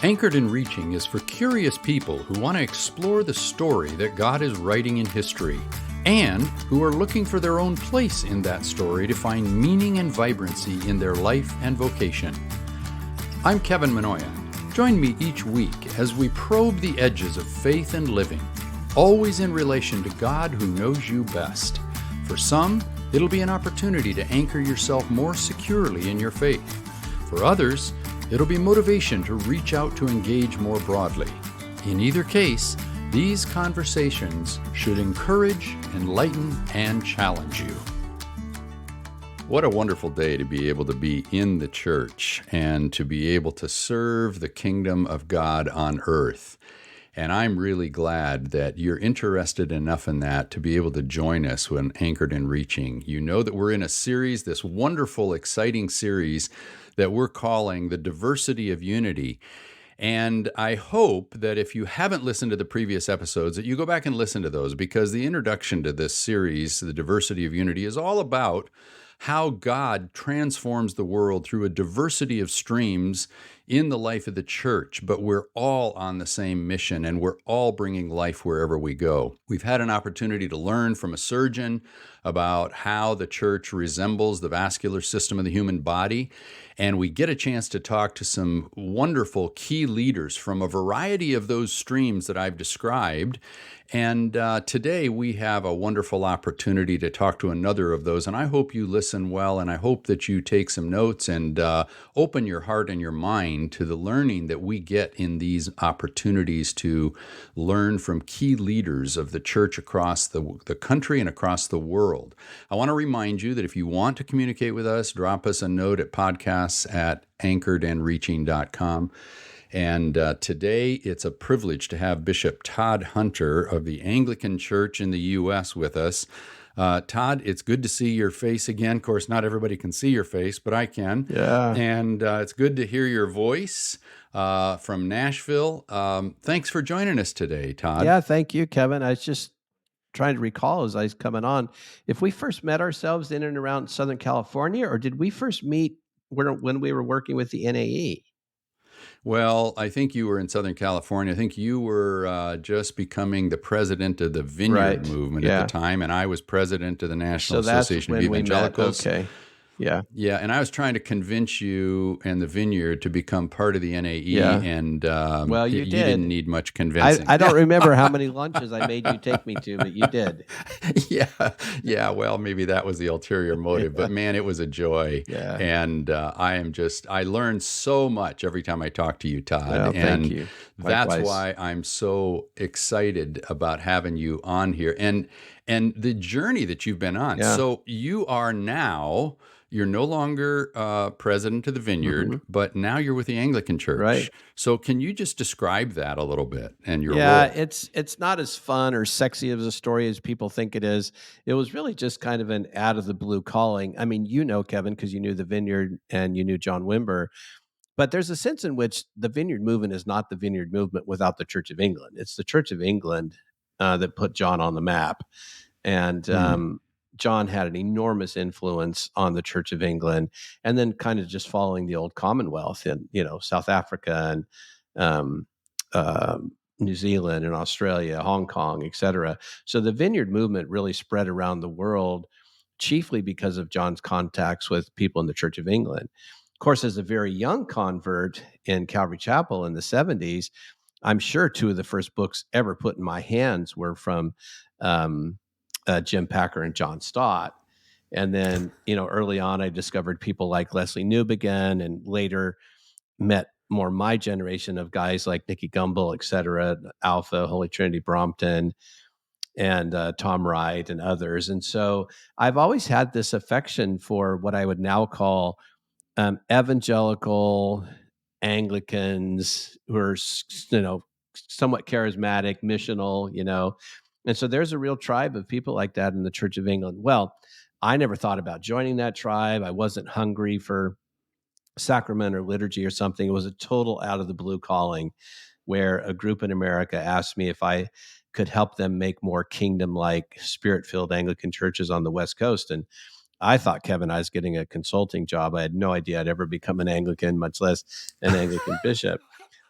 Anchored in Reaching is for curious people who want to explore the story that God is writing in history and who are looking for their own place in that story to find meaning and vibrancy in their life and vocation. I'm Kevin Manoia. Join me each week as we probe the edges of faith and living, always in relation to God who knows you best. For some, it'll be an opportunity to anchor yourself more securely in your faith. For others, it'll be motivation to reach out to engage more broadly. In either case, these conversations should encourage, enlighten, and challenge you. What a wonderful day to be able to be in the church and to be able to serve the kingdom of God on earth. And I'm really glad that you're interested enough in that to be able to join us when Anchored in Reaching. You know that we're in a series, this wonderful, exciting series that we're calling The Diversity of Unity. And I hope that if you haven't listened to the previous episodes, that you go back and listen to those, because the introduction to this series, The Diversity of Unity, is all about how God transforms the world through a diversity of streams in the life of the church, but we're all on the same mission and we're all bringing life wherever we go. We've had an opportunity to learn from a surgeon about how the church resembles the vascular system of the human body, and we get a chance to talk to some wonderful key leaders from a variety of those streams that I've described. And today we have a wonderful opportunity to talk to another of those, and I hope you listen well, and I hope that you take some notes and open your heart and your mind to the learning that we get in these opportunities to learn from key leaders of the church across the country and across the world. I want to remind you that if you want to communicate with us, drop us a note at podcasts@anchoredandreaching.com. And today it's a privilege to have Bishop Todd Hunter of the Anglican Church in the U.S. with us. Todd, it's good to see your face again. Of course, not everybody can see your face, but I can. Yeah. And it's good to hear your voice from Nashville. Thanks for joining us today, Todd. Yeah, thank you, Kevin. I was just trying to recall as I was coming on, if we first met ourselves in and around Southern California, or did we first meet when we were working with the NAE? Well, I think you were in Southern California. I think you were just becoming the president of the Vineyard movement at the time, and I was president of the National Association of Evangelicals. Okay. Yeah. Yeah, and I was trying to convince you and the Vineyard to become part of the NAE, and well, you didn't need much convincing. I don't remember how many lunches I made you take me to, but you did. Yeah. Well, maybe that was the ulterior motive, but man, it was a joy. Yeah. And I learned so much every time I talk to you, Todd. Well, and thank you. That's why I'm so excited about having you on here and the journey that you've been on. Yeah. So you are now. You're no longer president of the Vineyard, but now you're with the Anglican Church. Right. So can you just describe that a little bit and your role? Yeah, it's not as fun or sexy of a story as people think it is. It was really just kind of an out of the blue calling. I mean, you know, Kevin, because you knew the Vineyard and you knew John Wimber. But there's a sense in which the Vineyard movement is not the Vineyard movement without the Church of England. It's the Church of England that put John on the map. And John had an enormous influence on the Church of England, and then kind of just following the old Commonwealth in, South Africa and New Zealand and Australia, Hong Kong, et cetera. So the Vineyard movement really spread around the world, chiefly because of John's contacts with people in the Church of England. Of course, as a very young convert in Calvary Chapel in the 70s, I'm sure two of the first books ever put in my hands were from Jim Packer and John Stott. And then, early on, I discovered people like Leslie Newbegin, and later met more my generation of guys like Nicky Gumbel, et cetera, Alpha, Holy Trinity Brompton, and Tom Wright and others. And so I've always had this affection for what I would now call evangelical Anglicans who are, somewhat charismatic, missional, And so there's a real tribe of people like that in the Church of England. Well, I never thought about joining that tribe. I wasn't hungry for sacrament or liturgy or something. It was a total out of the blue calling where a group in America asked me if I could help them make more kingdom-like, spirit-filled Anglican churches on the West Coast. And I thought, Kevin, I was getting a consulting job. I had no idea I'd ever become an Anglican, much less an Anglican bishop.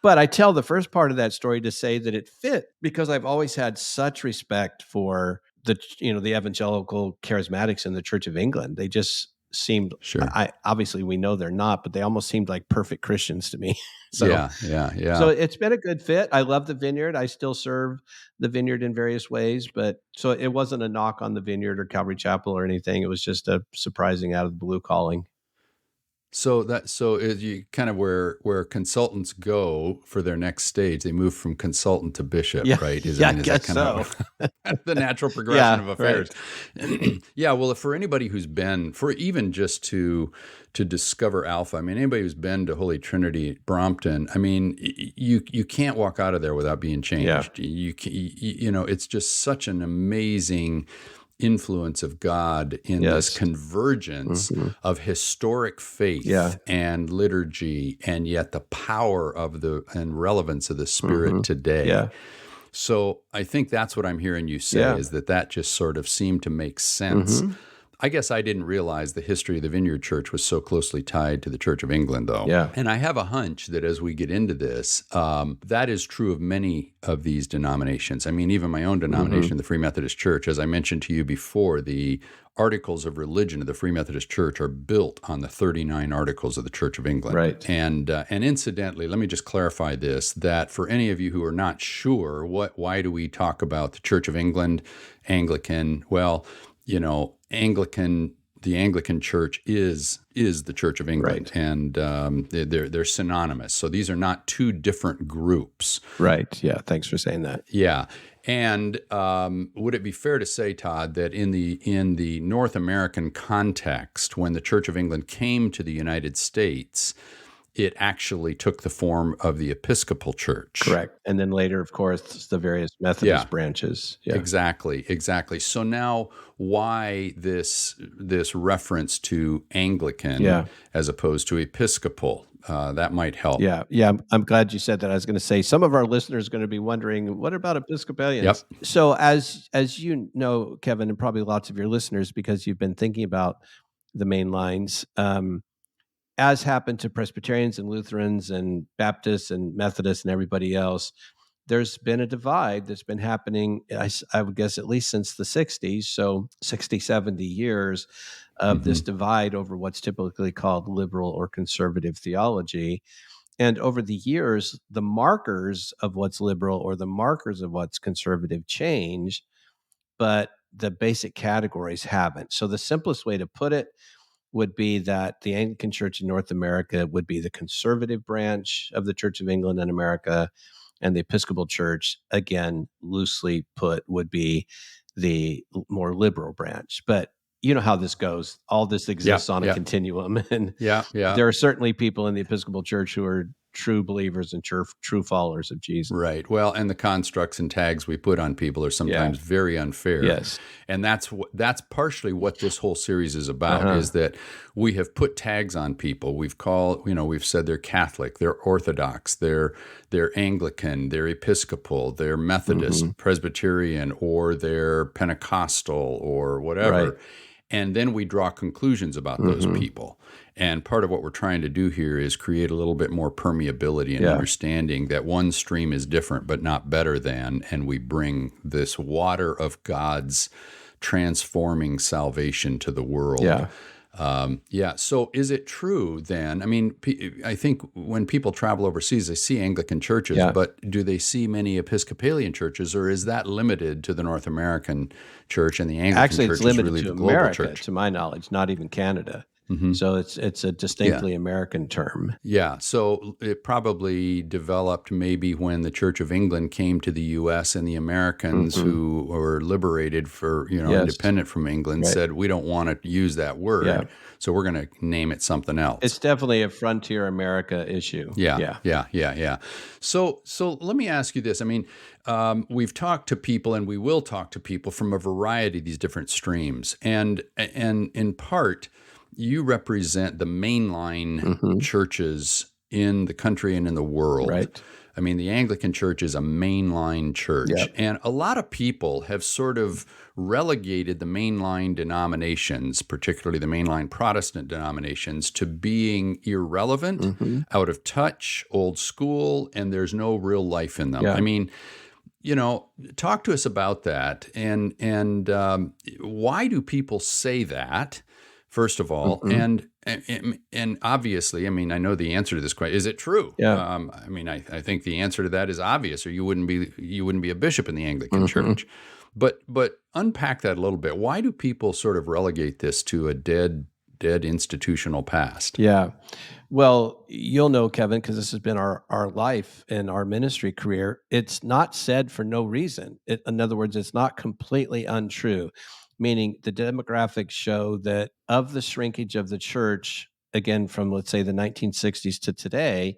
But I tell the first part of that story to say that it fit because I've always had such respect for the evangelical charismatics in the Church of England. They just seemed, Sure. obviously we know they're not, but they almost seemed like perfect Christians to me. So Yeah. it's been a good fit. I love the Vineyard. I still serve the Vineyard in various ways, but so it wasn't a knock on the Vineyard or Calvary Chapel or anything. It was just a surprising out of the blue calling. So is you kind of where consultants go for their next stage. They move from consultant to bishop, right? Is that kind of the natural progression of affairs? Right. Yeah. Well, for anybody who's been, for even just to discover Alpha, I mean, anybody who's been to Holy Trinity Brompton, I mean, you can't walk out of there without being changed. Yeah. It's just such an amazing influence of God in this convergence of historic faith and liturgy, and yet the power of and relevance of the Spirit today. Yeah. So I think that's what I'm hearing you say, is that just sort of seemed to make sense. I guess I didn't realize the history of the Vineyard Church was so closely tied to the Church of England, though. Yeah. And I have a hunch that as we get into this, that is true of many of these denominations. I mean, even my own denomination, the Free Methodist Church, as I mentioned to you before, the Articles of Religion of the Free Methodist Church are built on the 39 Articles of the Church of England. Right. And incidentally, let me just clarify this, that for any of you who are not sure, why do we talk about the Church of England, Anglican? Well, the Anglican Church is the Church of England, and they're synonymous. So these are not two different groups. Right. Yeah. Thanks for saying that. Yeah. And would it be fair to say, Todd, that in the North American context, when the Church of England came to the United States, it actually took the form of the Episcopal Church. Correct. And then later, of course, the various Methodist branches. Yeah. Exactly. So now why this reference to Anglican as opposed to Episcopal? That might help. Yeah. I'm glad you said that. I was going to say, some of our listeners are going to be wondering, what about Episcopalians? Yep. So as you know, Kevin, and probably lots of your listeners, because you've been thinking about the Mainlines, as happened to Presbyterians and Lutherans and Baptists and Methodists and everybody else, there's been a divide that's been happening, I would guess, at least since the 60s, so 60, 70 years of this divide over what's typically called liberal or conservative theology. And over the years, the markers of what's liberal or the markers of what's conservative change, but the basic categories haven't. So the simplest way to put it would be that the Anglican Church in North America would be the conservative branch of the Church of England in America, and the Episcopal Church, again, loosely put, would be the more liberal branch. But you know how this goes. All this exists on a continuum. And there are certainly people in the Episcopal Church who are true believers and true followers of Jesus. Right. Well, and the constructs and tags we put on people are sometimes very unfair. Yes. And that's partially what this whole series is about, is that we have put tags on people. We've said they're Catholic, they're Orthodox, they're Anglican, they're Episcopal, they're Methodist, Presbyterian, or they're Pentecostal or whatever. Right. And then we draw conclusions about those people. And part of what we're trying to do here is create a little bit more permeability and understanding that one stream is different but not better than, and we bring this water of God's transforming salvation to the world. So is it true then? I mean, I think when people travel overseas, they see Anglican churches, but do they see many Episcopalian churches, or is that limited to the North American church, and the Anglican church is really the global church? To my knowledge, not even Canada. So it's a distinctly American term. Yeah, so it probably developed maybe when the Church of England came to the U.S. and the Americans who were liberated for independent from England said, we don't want to use that word, so we're going to name it something else. It's definitely a frontier America issue. Yeah. So let me ask you this. I mean, we've talked to people, and we will talk to people from a variety of these different streams, and in part, you represent the mainline churches in the country and in the world. Right. I mean, the Anglican Church is a mainline church, Yep. and a lot of people have sort of relegated the mainline denominations, particularly the mainline Protestant denominations, to being irrelevant, out of touch, old school, and there's no real life in them. Yeah. I mean, talk to us about that, and why do people say that? First of all, and obviously, I mean, I know the answer to this question. Is it true? Yeah. I mean, I think the answer to that is obvious, or you wouldn't be a bishop in the Anglican Church. But unpack that a little bit. Why do people sort of relegate this to a dead institutional past? Yeah. Well, you'll know, Kevin, because this has been our life and our ministry career. It's not said for no reason. In other words, it's not completely untrue, meaning the demographics show that of the shrinkage of the church, again, from let's say the 1960s to today,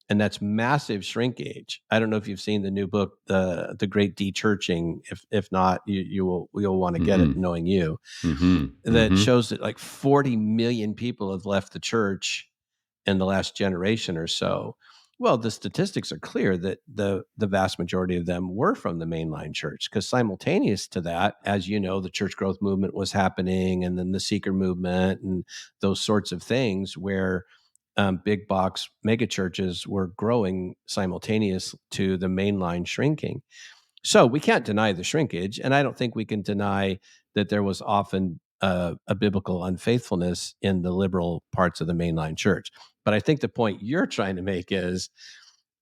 and that's massive shrinkage. I don't know if you've seen the new book, the Great Dechurching. If not, you'll want to get it, knowing you. That shows that like 40 million people have left the church in the last generation or so. Well, the statistics are clear that the vast majority of them were from the mainline church, because simultaneous to that, as you know, the church growth movement was happening, and then the seeker movement and those sorts of things where big box mega churches were growing simultaneous to the mainline shrinking. So we can't deny the shrinkage, and I don't think we can deny that there was often a biblical unfaithfulness in the liberal parts of the mainline church. But I think the point you're trying to make is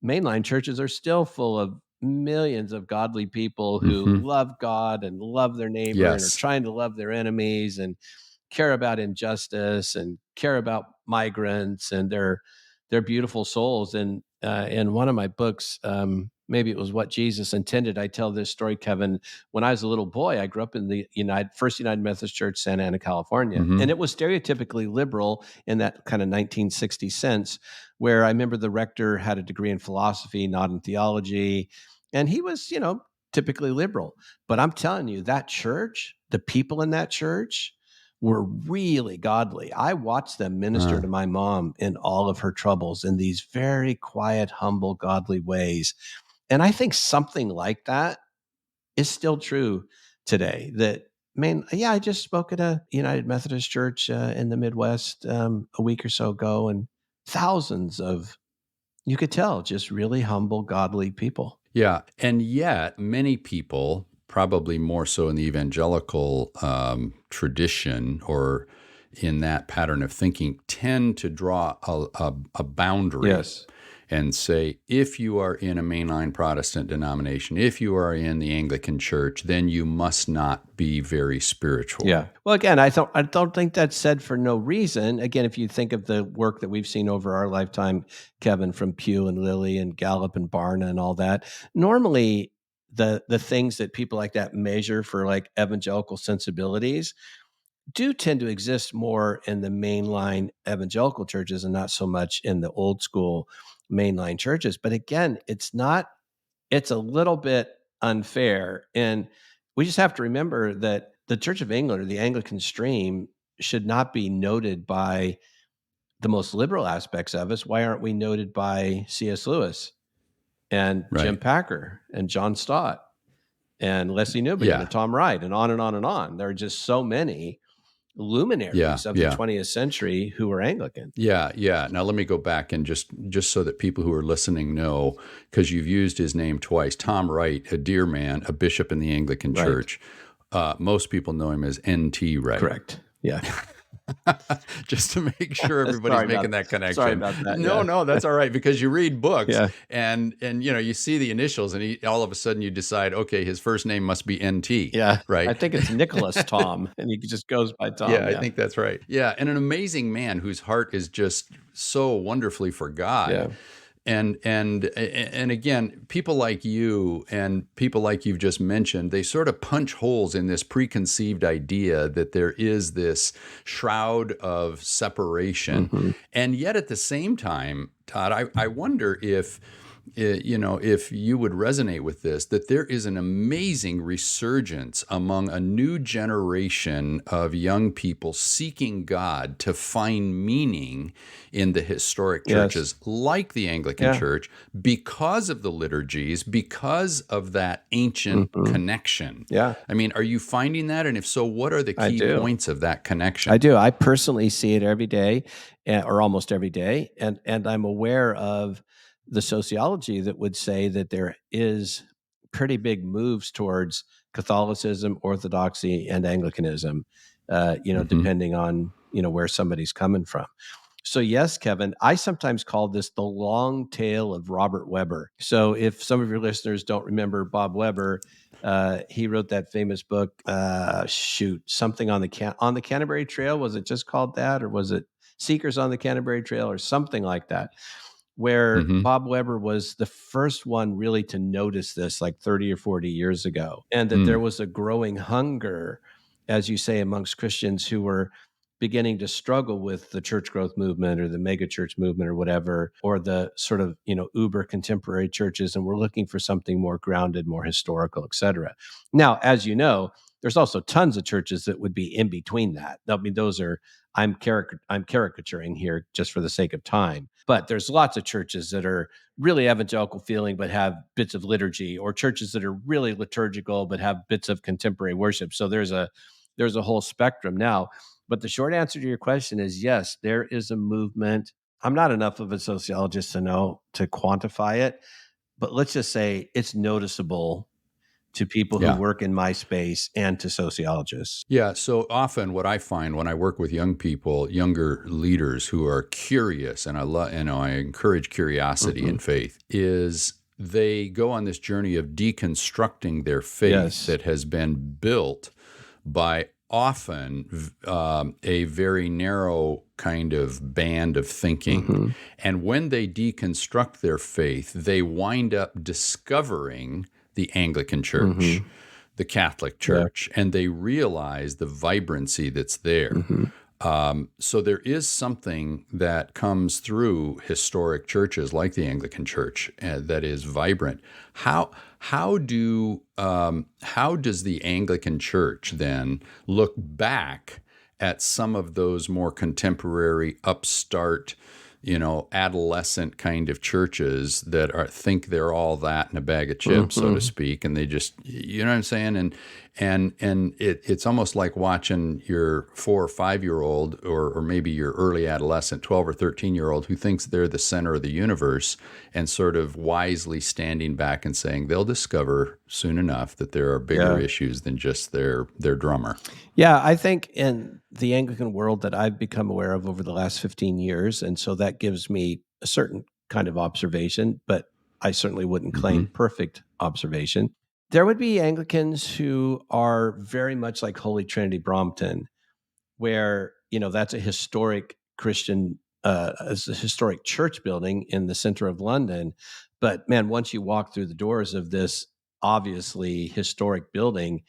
mainline churches are still full of millions of godly people who love God and love their neighbor and are trying to love their enemies and care about injustice and care about migrants, and they're beautiful souls. And in one of my books, maybe it was What Jesus Intended, I tell this story, Kevin. When I was a little boy, I grew up in the First United Methodist Church, Santa Ana, California. And it was stereotypically liberal in that kind of 1960 sense, where I remember the rector had a degree in philosophy, not in theology. And he was, typically liberal. But I'm telling you, that church, the people in that church were really godly. I watched them minister to my mom in all of her troubles in these very quiet, humble, godly ways. And I think something like that is still true today. I just spoke at a United Methodist Church in the Midwest a week or so ago, and thousands of, you could tell, just really humble, godly people. Yeah. And yet many people, probably more so in the evangelical tradition or in that pattern of thinking, tend to draw a boundary and say, if you are in a mainline Protestant denomination, if you are in the Anglican Church, then you must not be very spiritual. Yeah. Well, again, I don't think that's said for no reason. Again, if you think of the work that we've seen over our lifetime, Kevin, from Pew and Lilly and Gallup and Barna and all that, normally the things that people like that measure for like evangelical sensibilities do tend to exist more in the mainline evangelical churches and not so much in the old school mainline churches. But again, it's a little bit unfair. And we just have to remember that the Church of England, or the Anglican stream, should not be noted by the most liberal aspects of us. Why aren't we noted by C.S. Lewis and Jim Packer and John Stott and Leslie Newbigin and Tom Wright and on and on and on? There are just so many luminaries of the 20th century who were Anglican. Yeah. Now let me go back and just so that people who are listening know, because you've used his name twice. Tom Wright, a dear man, a bishop in the Anglican Church. Most people know him as N.T. Wright. Correct. Yeah. Just to make sure everybody's making that connection. Sorry about that. No, that's all right, because you read books and you see the initials, and all of a sudden you decide, okay, his first name must be N.T. Yeah. Right. I think it's Nicholas Tom, and he just goes by Tom. Yeah, I think that's right. Yeah, and an amazing man whose heart is just so wonderfully for God. Yeah. And again, people like you and people like you've just mentioned, they sort of punch holes in this preconceived idea that there is this shroud of separation. And yet at the same time, Todd, I wonder if if you would resonate with this, that there is an amazing resurgence among a new generation of young people seeking God to find meaning in the historic churches like the Anglican Church because of the liturgies, because of that ancient connection. Yeah. I mean, are you finding that? And if so, what are the key points of that connection? I do. I personally see it every day, or almost every day, and I'm aware of the sociology that would say that there is pretty big moves towards Catholicism, Orthodoxy, and Anglicanism, depending on, where somebody's coming from. So yes, Kevin, I sometimes call this the long tail of Robert Webber. So if some of your listeners don't remember Bob Webber, he wrote that famous book, something on the Canterbury Trail. Was it just called that, or was it Seekers on the Canterbury Trail, or something like that? Where Bob Webber was the first one really to notice this, like 30 or 40 years ago, and that there was a growing hunger, as you say, amongst Christians who were beginning to struggle with the church growth movement or the mega church movement or whatever, or the sort of, uber contemporary churches. And we're looking for something more grounded, more historical, et cetera. Now, as you know, there's also tons of churches that would be in between that. I mean, those are, I'm caricaturing here just for the sake of time, but there's lots of churches that are really evangelical feeling, but have bits of liturgy, or churches that are really liturgical, but have bits of contemporary worship. So there's a whole spectrum now. But the short answer to your question is yes, there is a movement. I'm not enough of a sociologist to know to quantify it, but let's just say it's noticeable to people who work in my space and to sociologists. Yeah, so often what I find when I work with young people, younger leaders who are curious, and I encourage curiosity in faith, is they go on this journey of deconstructing their faith that has been built by often a very narrow kind of band of thinking. And when they deconstruct their faith, they wind up discovering the Anglican Church, the Catholic Church, and they realize the vibrancy that's there. So there is something that comes through historic churches like the Anglican Church that is vibrant. How does the Anglican Church then look back at some of those more contemporary, upstart, adolescent kind of churches that think they're all that in a bag of chips, so to speak, and they just, you know what I'm saying? And it's almost like watching your 4 or 5-year-old, or maybe your early adolescent, 12 or 13-year-old, who thinks they're the center of the universe, and sort of wisely standing back and saying they'll discover soon enough that there are bigger issues than just their drummer. Yeah, I think in the Anglican world that I've become aware of over the last 15 years, and so that gives me a certain kind of observation, but I certainly wouldn't claim perfect observation. There would be Anglicans who are very much like Holy Trinity Brompton, where, that's a historic Christian, as a historic church building in the center of London. But man, once you walk through the doors of this obviously historic building,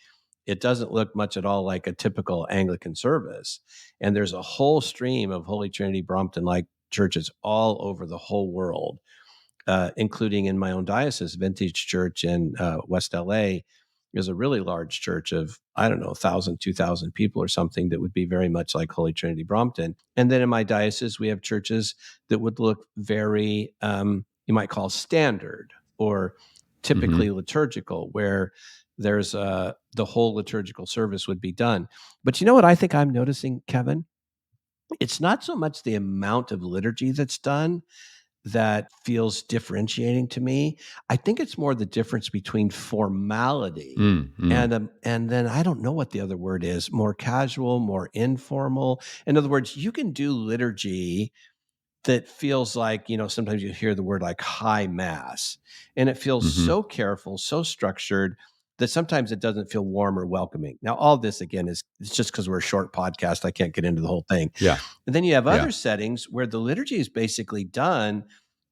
it doesn't look much at all like a typical Anglican service. And there's a whole stream of Holy Trinity Brompton-like churches all over the whole world, including in my own diocese. Vintage Church in West LA is a really large church of, 1,000, 2,000 people or something, that would be very much like Holy Trinity Brompton. And then in my diocese, we have churches that would look very, you might call standard, or typically liturgical, where there's the whole liturgical service would be done. But you know what I think I'm noticing, Kevin? It's not so much the amount of liturgy that's done that feels differentiating to me. I think it's more the difference between formality and then I don't know what the other word is, more casual, more informal. In other words, you can do liturgy that feels like, sometimes you hear the word like high mass, and it feels so careful, so structured, that sometimes it doesn't feel warm or welcoming. Now, all this, again, it's just because we're a short podcast. I can't get into the whole thing. Yeah. And then you have other settings where the liturgy is basically done,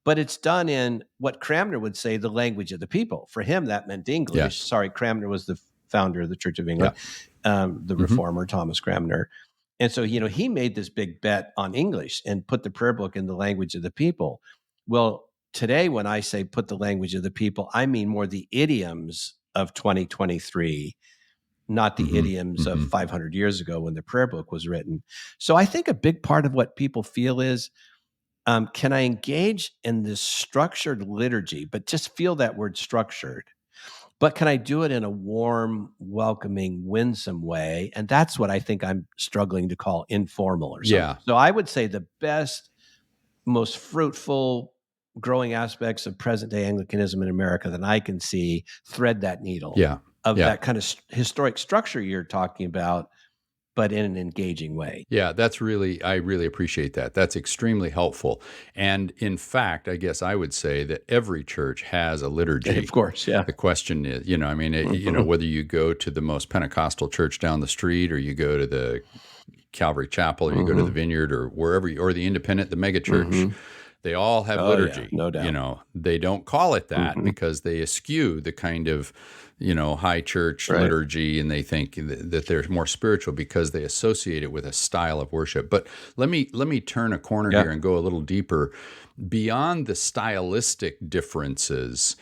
but it's done in what Cranmer would say, the language of the people. For him, that meant English. Yes. Sorry, Cranmer was the founder of the Church of England, the reformer, Thomas Cranmer. And so, he made this big bet on English and put the prayer book in the language of the people. Well, today, when I say put the language of the people, I mean more the idioms of 2023, not the idioms of 500 years ago when the prayer book was written. So I think a big part of what people feel is, can I engage in this structured liturgy, but just feel that word structured? But can I do it in a warm, welcoming, winsome way? And that's what I think I'm struggling to call informal or something. Yeah. So I would say the best, most fruitful, growing aspects of present day Anglicanism in America that I can see thread that needle of that kind of historic structure you're talking about, but in an engaging way. Yeah, I really appreciate that. That's extremely helpful. And in fact, I guess I would say that every church has a liturgy. Of course, yeah. The question is, whether you go to the most Pentecostal church down the street, or you go to the Calvary Chapel, or you go to the Vineyard, or wherever, or the independent, the mega church, they all have liturgy. Yeah, no doubt. They don't call it that because they eschew the kind of high church liturgy, and they think that they're more spiritual because they associate it with a style of worship. But let me turn a corner here and go a little deeper beyond the stylistic differences.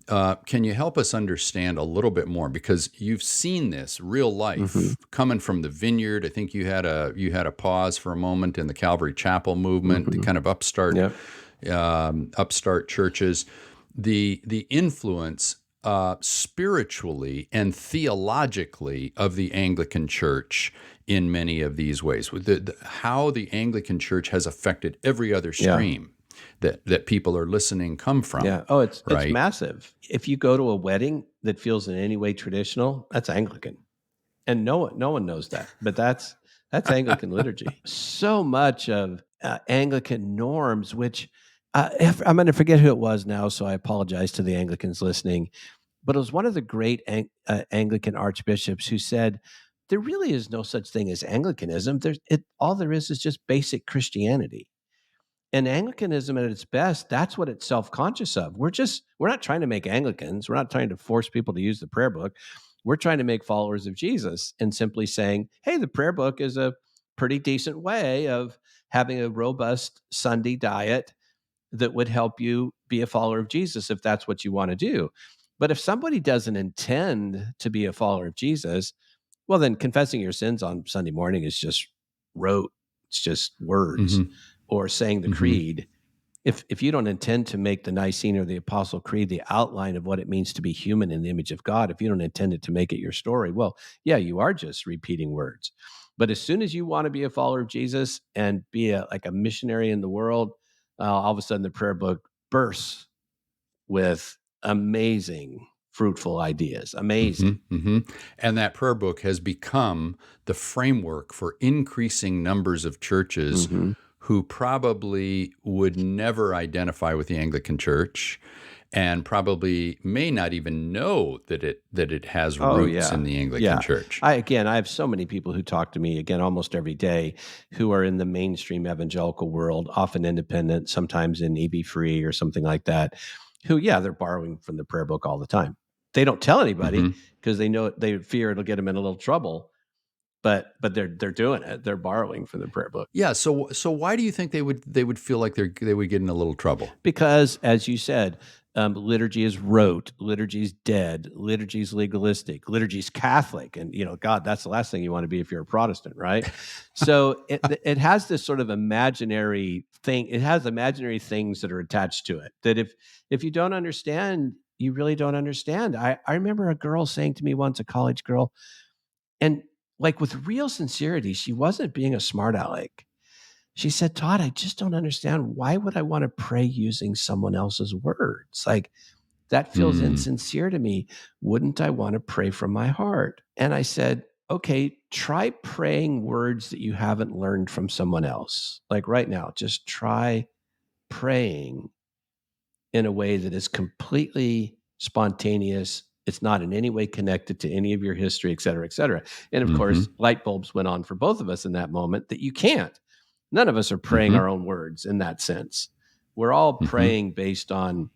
Can you help us understand a little bit more, because you've seen this real life coming from the Vineyard? I think you had a pause for a moment in the Calvary Chapel movement, the kind of upstart churches, the influence spiritually and theologically of the Anglican Church in many of these ways. How the Anglican Church has affected every other stream that people are listening come from. Yeah. Oh, it's massive. If you go to a wedding that feels in any way traditional, that's Anglican, and no one knows that, but that's Anglican liturgy. So much of Anglican norms, which I'm going to forget who it was now, so I apologize to the Anglicans listening, but it was one of the great Anglican archbishops who said, there really is no such thing as Anglicanism. All there is just basic Christianity. And Anglicanism at its best, that's what it's self-conscious of. We're not trying to make Anglicans. We're not trying to force people to use the prayer book. We're trying to make followers of Jesus, and simply saying, hey, the prayer book is a pretty decent way of having a robust Sunday diet that would help you be a follower of Jesus if that's what you want to do. But if somebody doesn't intend to be a follower of Jesus, well, then confessing your sins on Sunday morning is just rote. It's just words. Or saying the creed. If you don't intend to make the Nicene or the Apostle Creed the outline of what it means to be human in the image of God, if you don't intend it to make it your story, well, yeah, you are just repeating words. But as soon as you want to be a follower of Jesus and be like a missionary in the world, all of a sudden the prayer book bursts with amazing, fruitful ideas. Amazing. And that prayer book has become the framework for increasing numbers of churches who probably would never identify with the Anglican Church, and probably may not even know that it has roots in the Anglican Church. I have so many people who talk to me, almost every day, who are in the mainstream evangelical world, often independent, sometimes in EB Free or something like that, who, they're borrowing from the prayer book all the time. They don't tell anybody because they fear it'll get them in a little trouble. But they're doing it. They're borrowing from the prayer book. Yeah. So why do you think they would feel like they would get in a little trouble? Because, as you said, liturgy is rote. Liturgy is dead. Liturgy is legalistic. Liturgy is Catholic, and God, that's the last thing you want to be if you're a Protestant, right? So it has this sort of imaginary thing. It has imaginary things that are attached to it. That if you don't understand, you really don't understand. I remember a girl saying to me once, a college girl, and like with real sincerity, she wasn't being a smart aleck. She said, Todd, I just don't understand. Why would I want to pray using someone else's words? Like, that feels insincere to me. Wouldn't I want to pray from my heart? And I said, okay, try praying words that you haven't learned from someone else. Like right now, just try praying in a way that is completely spontaneous. It's not in any way connected to any of your history, et cetera, et cetera. And of course, light bulbs went on for both of us in that moment that you can't. None of us are praying our own words in that sense. We're all praying based on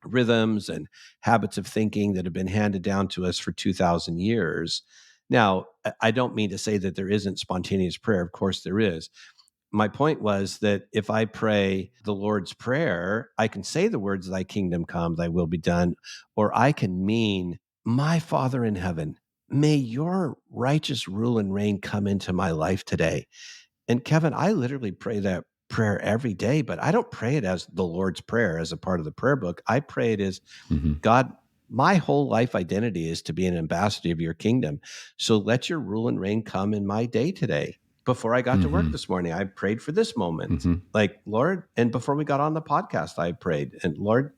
rhythms and habits of thinking that have been handed down to us for 2,000 years. Now, I don't mean to say that there isn't spontaneous prayer. Of course there is. my point was that if I pray the Lord's Prayer, I can say the words, thy kingdom come, thy will be done, or I can mean, my Father in heaven, may your righteous rule and reign come into my life today. And Kevin, I literally pray that prayer every day, but I don't pray it as the Lord's Prayer as a part of the prayer book. I pray it as, God, my whole life identity is to be an ambassador of your kingdom. So let your rule and reign come in my day today. Before I got to work this morning, I prayed for this moment. Like, Lord, and before we got on the podcast, I prayed. And Lord,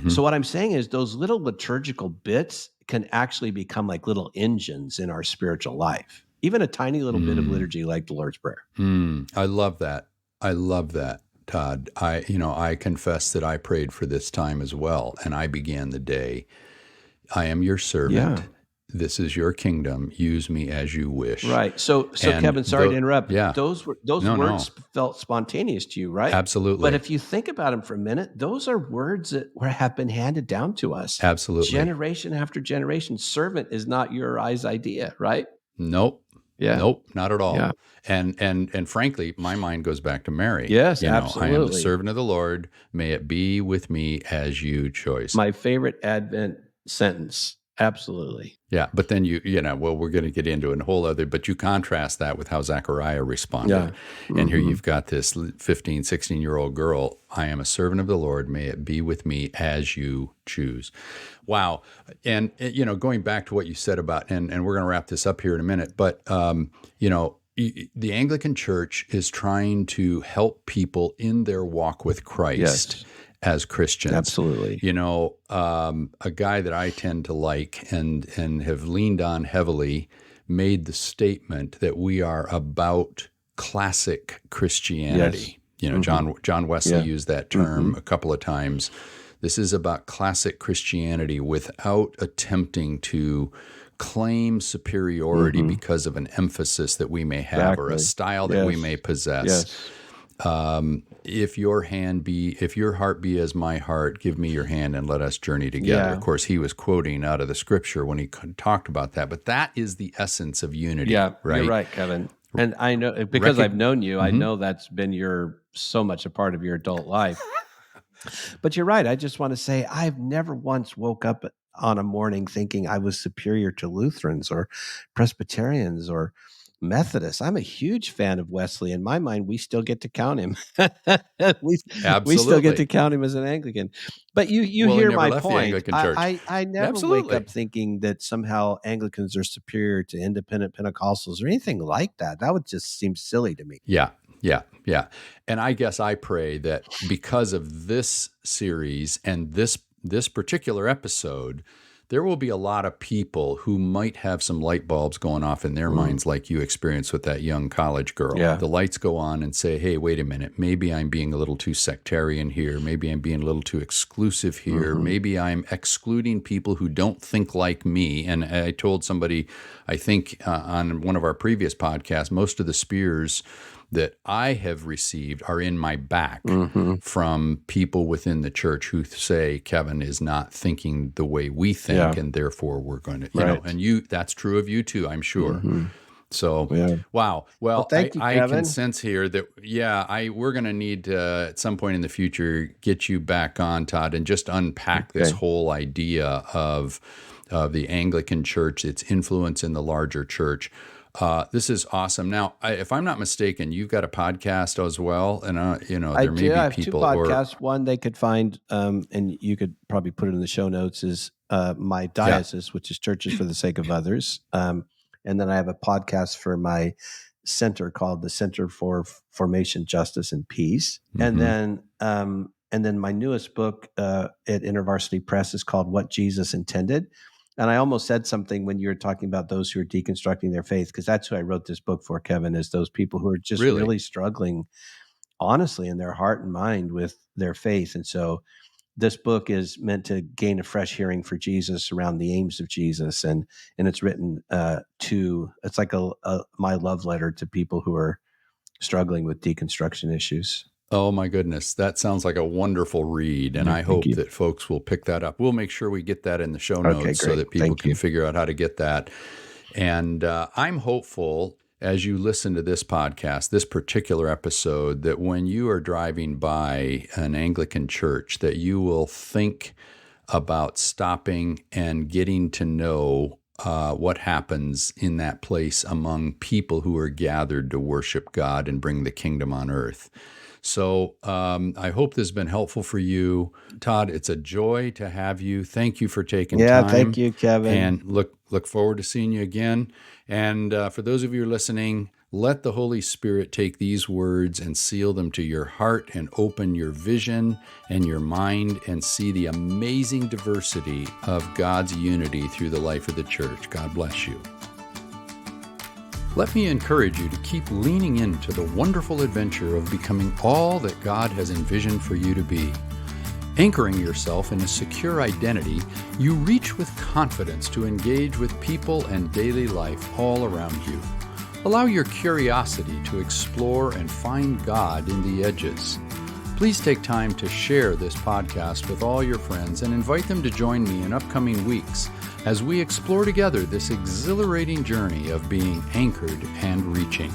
so what I'm saying is those little liturgical bits can actually become like little engines in our spiritual life. Even a tiny little bit of liturgy like the Lord's Prayer. I love that. I love that, Todd. I confess that I prayed for this time as well. And I began the day, I am your servant. Yeah. This is your kingdom. Use me as you wish. Right. So And Kevin, sorry to interrupt. Yeah. Those words felt spontaneous to you, right? Absolutely. But if you think about them for a minute, those are words that have been handed down to us. Absolutely. Generation after generation. Servant is not your eyes idea, right? Nope. Yeah. Nope, not at all. Yeah. And frankly, my mind goes back to Mary. Yes, I am the absolutely. servant of the Lord. May it be with me as you choose. My favorite Advent sentence. Absolutely. Yeah, but then we're going to get into a whole other, but you contrast that with how Zechariah responded. Yeah. And here you've got this 15, 16-year-old girl, I am a servant of the Lord, may it be with me as you choose. Wow. And, going back to what you said about, and we're going to wrap this up here in a minute, but, the Anglican Church is trying to help people in their walk with Christ. Yes. As Christians. Absolutely. A guy that I tend to like and have leaned on heavily made the statement that we are about classic Christianity. Yes. John Wesley used that term a couple of times. This is about classic Christianity without attempting to claim superiority because of an emphasis that we may have or a style that we may possess. Yes. If your heart be as my heart, give me your hand and let us journey together. Yeah. Of course, he was quoting out of the scripture when he talked about that, but that is the essence of unity. Yeah, right? You're right, Kevin. And I know, because I've known you, I know that's been so much a part of your adult life. But you're right. I just want to say I've never once woke up on a morning thinking I was superior to Lutherans or Presbyterians or Methodists. I'm a huge fan of Wesley. In my mind, we still get to count him. we still get to count him as an Anglican. But you hear my point. I never wake up thinking that somehow Anglicans are superior to independent Pentecostals or anything like that. That would just seem silly to me. Yeah. And I guess I pray that because of this series and this particular episode, there will be a lot of people who might have some light bulbs going off in their minds like you experienced with that young college girl. Yeah. The lights go on and say, hey, wait a minute, maybe I'm being a little too sectarian here. Maybe I'm being a little too exclusive here. Maybe I'm excluding people who don't think like me. And I told somebody, I think on one of our previous podcasts, most of the spears that I have received are in my back from people within the church who say Kevin is not thinking the way we think, and therefore we're going to, you know, and that's true of you too, I'm sure. So, wow. Well, thank you, I Kevin. can sense here that, we're going to need to, at some point in the future, get you back on, Todd, and just unpack this whole idea of the Anglican Church, its influence in the larger church. This is awesome. Now, if I'm not mistaken, you've got a podcast as well, and there may be I have people. Two podcasts. One they could find, and you could probably put it in the show notes. Is my diocese, which is Churches for the Sake of Others, and then I have a podcast for my center called the Center for Formation, Justice, and Peace, and then my newest book at InterVarsity Press is called What Jesus Intended. And I almost said something when you were talking about those who are deconstructing their faith, because that's who I wrote this book for, Kevin, is those people who are just really struggling, honestly, in their heart and mind with their faith. And so this book is meant to gain a fresh hearing for Jesus around the aims of Jesus. And it's written it's like my love letter to people who are struggling with deconstruction issues. Oh, my goodness. That sounds like a wonderful read, and I hope that folks will pick that up. We'll make sure we get that in the show notes so that people can figure out how to get that. And I'm hopeful, as you listen to this podcast, this particular episode, that when you are driving by an Anglican church, that you will think about stopping and getting to know what happens in that place among people who are gathered to worship God and bring the kingdom on earth. So I hope this has been helpful for you. Todd, it's a joy to have you. Thank you for taking time. Yeah, thank you, Kevin. And look forward to seeing you again. And for those of you listening, let the Holy Spirit take these words and seal them to your heart and open your vision and your mind and see the amazing diversity of God's unity through the life of the church. God bless you. Let me encourage you to keep leaning into the wonderful adventure of becoming all that God has envisioned for you to be. Anchoring yourself in a secure identity, you reach with confidence to engage with people and daily life all around you. Allow your curiosity to explore and find God in the edges. Please take time to share this podcast with all your friends and invite them to join me in upcoming weeks as we explore together this exhilarating journey of being anchored and reaching.